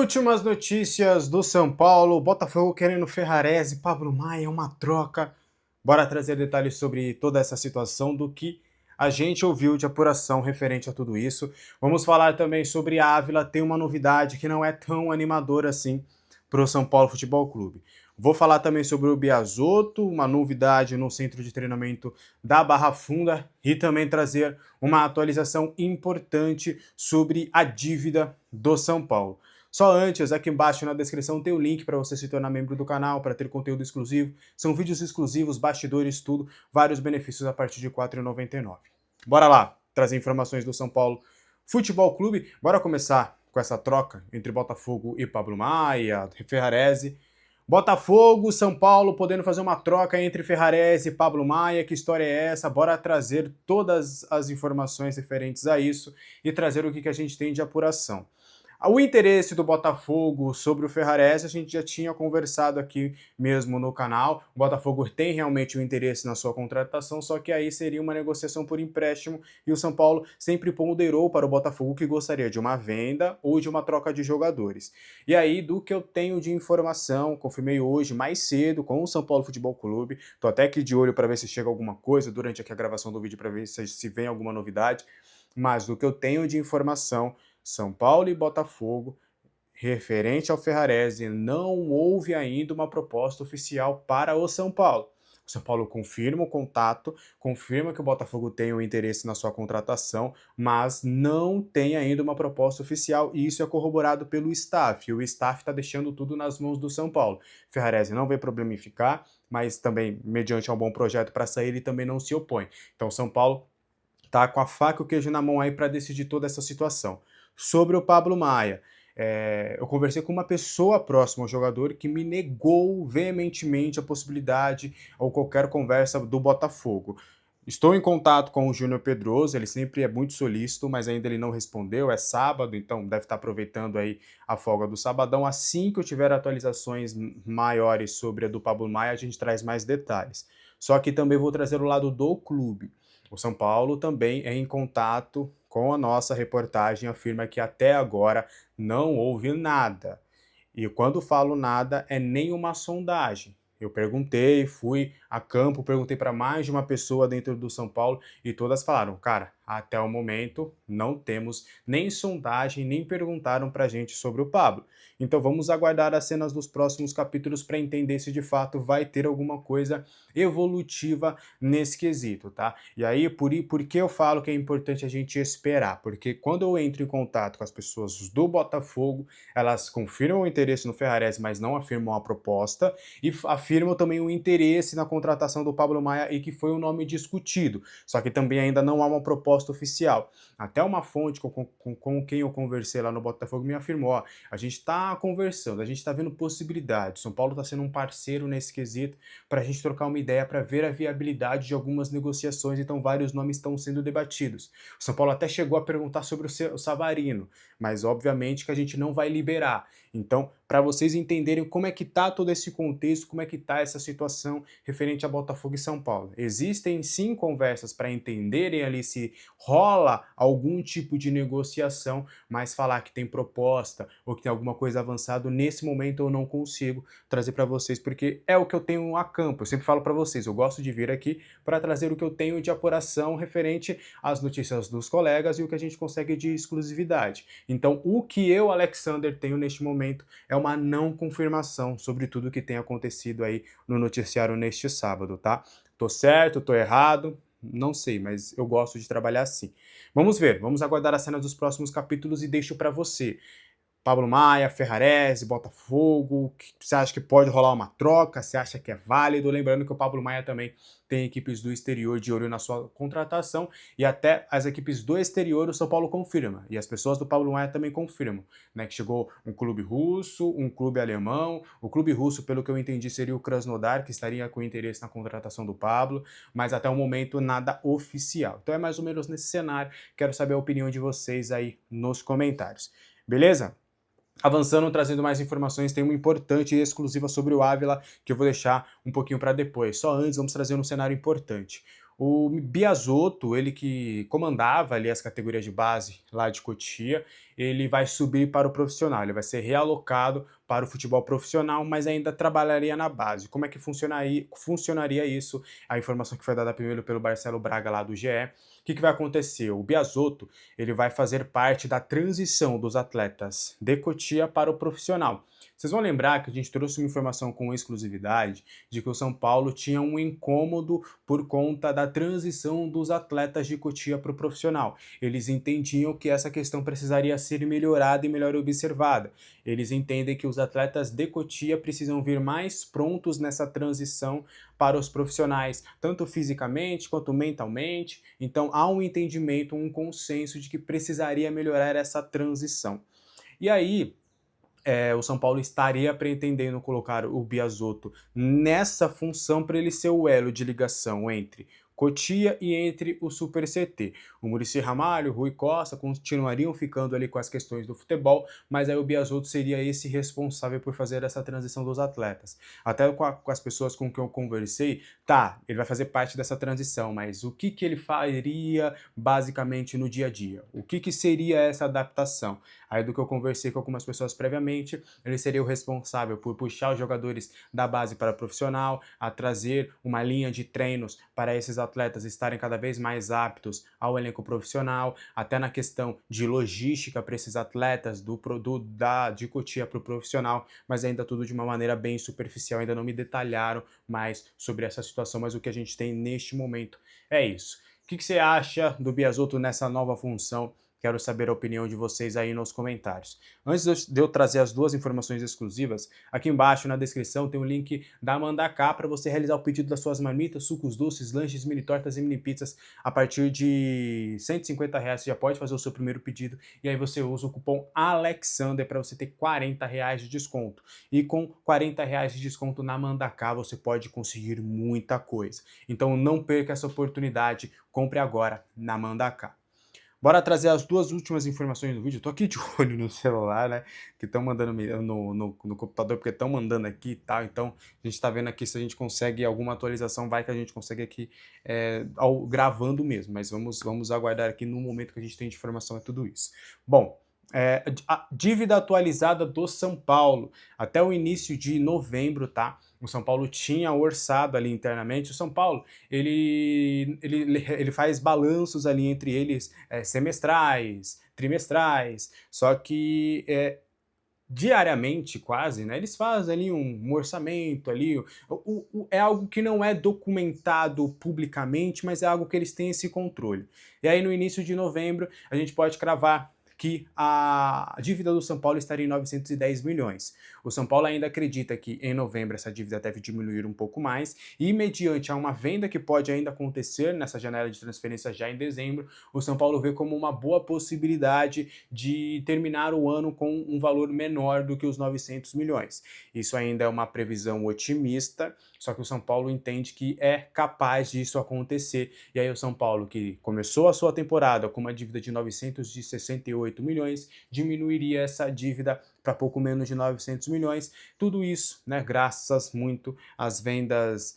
Últimas notícias do São Paulo, Botafogo querendo Ferrarese, Pablo Maia, uma troca. Bora trazer detalhes sobre toda essa situação, do que a gente ouviu de apuração referente a tudo isso. Vamos falar também sobre Ávila, tem uma novidade que não é tão animadora assim para o São Paulo Futebol Clube. Vou falar também sobre o Biasotto, uma novidade no centro de treinamento da Barra Funda, e também trazer uma atualização importante sobre a dívida do São Paulo. Só antes, aqui embaixo na descrição tem o link para você se tornar membro do canal, para ter conteúdo exclusivo. São vídeos exclusivos, bastidores, tudo, vários benefícios a partir de R$ 4,99. Bora lá, trazer informações do São Paulo Futebol Clube. Bora começar com essa troca entre Botafogo e Pablo Maia, Ferrarese. Botafogo, São Paulo podendo fazer uma troca entre Ferrarese e Pablo Maia. Que história é essa? Bora trazer todas as informações referentes a isso e trazer o que a gente tem de apuração. O interesse do Botafogo sobre o Ferrarese a gente já tinha conversado aqui mesmo no canal. O Botafogo tem realmente um interesse na sua contratação, só que aí seria uma negociação por empréstimo, e o São Paulo sempre ponderou para o Botafogo que gostaria de uma venda ou de uma troca de jogadores. E aí, do que eu tenho de informação, confirmei hoje mais cedo com o São Paulo Futebol Clube, tô até aqui de olho para ver se chega alguma coisa durante aqui a gravação do vídeo, para ver se vem alguma novidade, mas do que eu tenho de informação, São Paulo e Botafogo, referente ao Ferrarese, não houve ainda uma proposta oficial para o São Paulo. O São Paulo confirma o contato, confirma que o Botafogo tem um interesse na sua contratação, mas não tem ainda uma proposta oficial, e isso é corroborado pelo staff. E o staff está deixando tudo nas mãos do São Paulo. Ferrarese não vê problema em ficar, mas também, mediante um bom projeto para sair, ele também não se opõe. Então, o São Paulo está com a faca e o queijo na mão aí para decidir toda essa situação. Sobre o Pablo Maia, eu conversei com uma pessoa próxima ao jogador que me negou veementemente a possibilidade ou qualquer conversa do Botafogo. Estou em contato com o Júnior Pedroso, ele sempre é muito solícito, mas ainda ele não respondeu, é sábado, então deve estar aproveitando aí a folga do sabadão. Assim que eu tiver atualizações maiores sobre a do Pablo Maia, a gente traz mais detalhes. Só que também vou trazer o lado do clube. O São Paulo também é em contato com a nossa reportagem, afirma que até agora não houve nada. E quando falo nada, é nenhuma sondagem. Eu perguntei, fui a campo, perguntei para mais de uma pessoa dentro do São Paulo e todas falaram, cara, até o momento não temos nem sondagem, nem perguntaram para a gente sobre o Pablo. Então vamos aguardar as cenas dos próximos capítulos para entender se de fato vai ter alguma coisa evolutiva nesse quesito, tá? E aí, por que eu falo que é importante a gente esperar? Porque quando eu entro em contato com as pessoas do Botafogo, elas confirmam o interesse no Ferrarese, mas não afirmam a proposta, e afirmam também o interesse na contratação do Pablo Maia, e que foi um nome discutido, só que também ainda não há uma proposta oficial. Até uma fonte com quem eu conversei lá no Botafogo me afirmou, ó, a gente está conversando, a gente está vendo possibilidades, São Paulo está sendo um parceiro nesse quesito para a gente trocar uma ideia, para ver a viabilidade de algumas negociações, então vários nomes estão sendo debatidos. O São Paulo até chegou a perguntar sobre o Savarino, mas obviamente que a gente não vai liberar. Então, para vocês entenderem como é que está todo esse contexto, como é que está essa situação referente a Botafogo e São Paulo. Existem sim conversas para entenderem ali se rola algum tipo de negociação, mas falar que tem proposta ou que tem alguma coisa avançada, nesse momento eu não consigo trazer para vocês, porque é o que eu tenho a campo. Eu sempre falo para vocês, eu gosto de vir aqui para trazer o que eu tenho de apuração referente às notícias dos colegas e o que a gente consegue de exclusividade. Então, o que eu, Alexander, tenho neste momento é uma não confirmação sobre tudo o que tem acontecido aí no noticiário neste sábado, tá? Tô certo, tô errado, não sei, mas eu gosto de trabalhar assim. Vamos ver, vamos aguardar a cena dos próximos capítulos e deixo para você. Pablo Maia, Ferrarese, Botafogo, você acha que pode rolar uma troca? Você acha que é válido? Lembrando que o Pablo Maia também tem equipes do exterior de olho na sua contratação, e até as equipes do exterior o São Paulo confirma, e as pessoas do Pablo Maia também confirmam, né, que chegou um clube russo, um clube alemão. O clube russo, pelo que eu entendi, seria o Krasnodar, que estaria com interesse na contratação do Pablo, mas até o momento nada oficial. Então é mais ou menos nesse cenário. Quero saber a opinião de vocês aí nos comentários. Beleza? Avançando, trazendo mais informações, tem uma importante e exclusiva sobre o Ávila, que eu vou deixar um pouquinho para depois. Só antes, vamos trazer um cenário importante. O Biasotto, ele que comandava ali as categorias de base lá de Cotia, ele vai subir para o profissional, ele vai ser realocado para o futebol profissional, mas ainda trabalharia na base. Como é que funcionaria isso? A informação que foi dada primeiro pelo Marcelo Braga lá do GE. O que vai acontecer? O Biasotto, ele vai fazer parte da transição dos atletas de Cotia para o profissional. Vocês vão lembrar que a gente trouxe uma informação com exclusividade de que o São Paulo tinha um incômodo por conta da transição dos atletas de Cotia para o profissional. Eles entendiam que essa questão precisaria ser melhorada e melhor observada. Eles entendem que os atletas de Cotia precisam vir mais prontos nessa transição para os profissionais, tanto fisicamente quanto mentalmente. Então há um entendimento, um consenso de que precisaria melhorar essa transição. E aí, o São Paulo estaria pretendendo colocar o Biasotto nessa função para ele ser o elo de ligação entre Cotia e entre o Super CT. O Muricy Ramalho, o Rui Costa continuariam ficando ali com as questões do futebol, mas aí o Biasotto seria esse responsável por fazer essa transição dos atletas. Até com as pessoas com quem eu conversei, tá, ele vai fazer parte dessa transição, mas o que ele faria basicamente no dia a dia? O que seria essa adaptação? Aí do que eu conversei com algumas pessoas previamente, ele seria o responsável por puxar os jogadores da base para o profissional, a trazer uma linha de treinos para esses atletas estarem cada vez mais aptos ao elenco profissional, até na questão de logística para esses atletas de Cotia para o profissional, mas ainda tudo de uma maneira bem superficial, ainda não me detalharam mais sobre essa situação, mas o que a gente tem neste momento é isso. O que você acha do Biasotto nessa nova função? Quero saber a opinião de vocês aí nos comentários. Antes de eu trazer as duas informações exclusivas, aqui embaixo na descrição tem o link da Mandaká para você realizar o pedido das suas marmitas, sucos doces, lanches, mini tortas e mini pizzas. A partir de R$ 150 você já pode fazer o seu primeiro pedido e aí você usa o cupom ALEXANDER para você ter R$ 40 de desconto. E com R$ 40 de desconto na Mandaká você pode conseguir muita coisa. Então não perca essa oportunidade, compre agora na Mandaká. Bora trazer as duas últimas informações do vídeo. Eu tô aqui de olho no celular, né? Que estão mandando no computador, porque estão mandando aqui e tal. Então, a gente tá vendo aqui se a gente consegue alguma atualização. Vai que a gente consegue aqui gravando mesmo. Mas vamos aguardar aqui no momento que a gente tem de informação, é tudo isso. Bom, a dívida atualizada do São Paulo até o início de novembro, tá? O São Paulo tinha orçado ali internamente. O São Paulo, ele faz balanços ali entre eles semestrais, trimestrais, só que diariamente quase, né? Eles fazem ali um orçamento ali, é algo que não é documentado publicamente, mas é algo que eles têm esse controle. E aí no início de novembro a gente pode cravar que a dívida do São Paulo estaria em 910 milhões. O São Paulo ainda acredita que em novembro essa dívida deve diminuir um pouco mais e mediante a uma venda que pode ainda acontecer nessa janela de transferência já em dezembro, o São Paulo vê como uma boa possibilidade de terminar o ano com um valor menor do que os 900 milhões. Isso ainda é uma previsão otimista, só que o São Paulo entende que é capaz disso acontecer. E aí o São Paulo, que começou a sua temporada com uma dívida de 968 milhões, diminuiria essa dívida para pouco menos de 900 milhões. Tudo isso, né, graças muito às vendas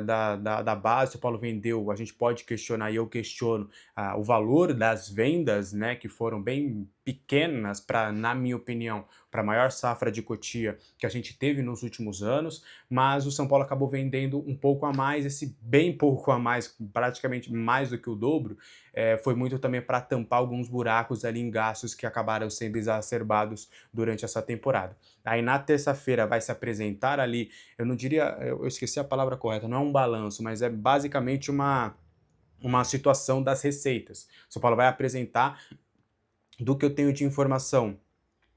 da base. O São Paulo vendeu, a gente pode questionar, e eu questiono, o valor das vendas, né, que foram bem pequenas, na minha opinião, para a maior safra de Cotia que a gente teve nos últimos anos, mas o São Paulo acabou vendendo um pouco a mais, esse bem pouco a mais, praticamente mais do que o dobro, foi muito também para tampar alguns buracos ali em gastos que acabaram sendo exacerbados durante essa temporada. Aí na terça-feira vai se apresentar ali, eu não diria, eu esqueci a palavra correta, não é um balanço, mas é basicamente uma situação das receitas. O São Paulo vai apresentar, do que eu tenho de informação,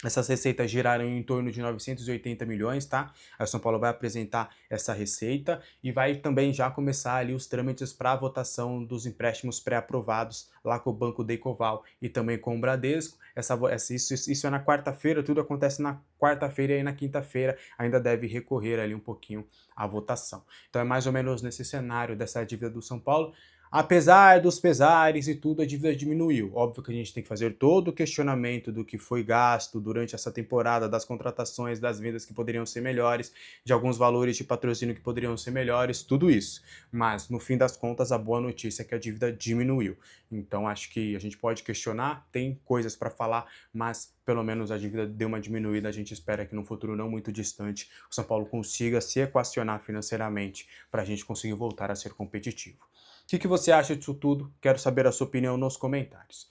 essas receitas giraram em torno de 980 milhões, tá? A São Paulo vai apresentar essa receita e vai também já começar ali os trâmites para a votação dos empréstimos pré-aprovados lá com o Banco Decoval e também com o Bradesco. Isso é na quarta-feira, tudo acontece na quarta-feira e aí na quinta-feira ainda deve recorrer ali um pouquinho à votação. Então é mais ou menos nesse cenário dessa dívida do São Paulo. Apesar dos pesares e tudo, a dívida diminuiu. Óbvio que a gente tem que fazer todo o questionamento do que foi gasto durante essa temporada, das contratações, das vendas que poderiam ser melhores, de alguns valores de patrocínio que poderiam ser melhores, tudo isso. Mas, no fim das contas, a boa notícia é que a dívida diminuiu. Então, acho que a gente pode questionar, tem coisas para falar, mas pelo menos a dívida deu uma diminuída. A gente espera que no futuro não muito distante o São Paulo consiga se equacionar financeiramente para a gente conseguir voltar a ser competitivo. O que você acha disso tudo? Quero saber a sua opinião nos comentários.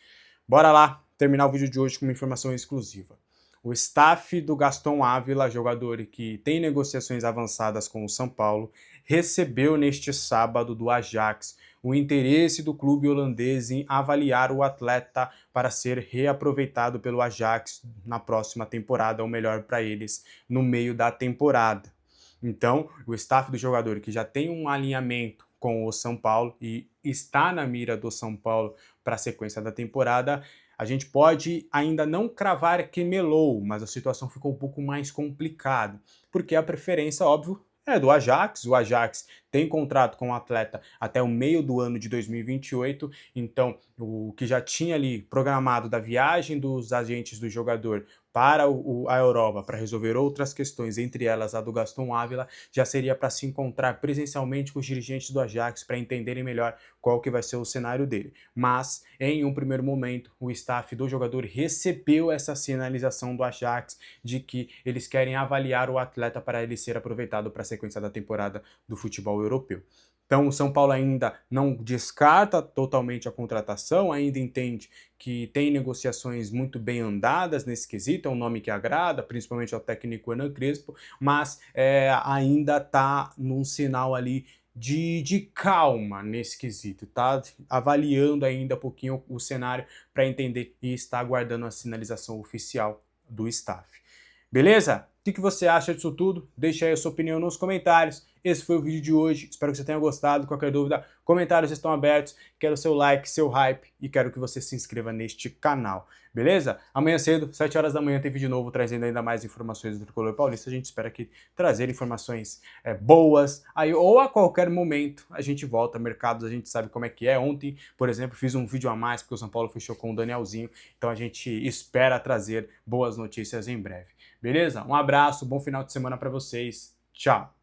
Bora lá terminar o vídeo de hoje com uma informação exclusiva. O staff do Gaston Ávila, jogador que tem negociações avançadas com o São Paulo, recebeu neste sábado do Ajax o interesse do clube holandês em avaliar o atleta para ser reaproveitado pelo Ajax na próxima temporada, ou melhor para eles, no meio da temporada. Então, o staff do jogador que já tem um alinhamento com o São Paulo e está na mira do São Paulo para a sequência da temporada, a gente pode ainda não cravar que melou, mas a situação ficou um pouco mais complicada, porque a preferência, óbvio, é do Ajax. O Ajax tem contrato com o atleta até o meio do ano de 2028, então o que já tinha ali programado da viagem dos agentes do jogador para a Europa para resolver outras questões, entre elas a do Gaston Ávila, já seria para se encontrar presencialmente com os dirigentes do Ajax para entenderem melhor qual que vai ser o cenário dele. Mas, em um primeiro momento, o staff do jogador recebeu essa sinalização do Ajax de que eles querem avaliar o atleta para ele ser aproveitado para a sequência da temporada do futebol europeu. Então, o São Paulo ainda não descarta totalmente a contratação, ainda entende que tem negociações muito bem andadas nesse quesito, é um nome que agrada, principalmente ao técnico Hernan Crespo, mas ainda está num sinal ali de calma nesse quesito, tá avaliando ainda um pouquinho o cenário para entender e está aguardando a sinalização oficial do staff. Beleza? O que você acha disso tudo? Deixa aí a sua opinião nos comentários. Esse foi o vídeo de hoje. Espero que você tenha gostado. Qualquer dúvida, comentários estão abertos. Quero seu like, seu hype e quero que você se inscreva neste canal. Beleza? Amanhã cedo, 7 horas da manhã, tem vídeo novo trazendo ainda mais informações do Tricolor Paulista. A gente espera aqui trazer informações boas. Aí, ou a qualquer momento a gente volta. Mercados a gente sabe como é que é. Ontem, por exemplo, fiz um vídeo a mais porque o São Paulo fechou com o Danielzinho. Então a gente espera trazer boas notícias em breve. Beleza? Um abraço, bom final de semana para vocês. Tchau!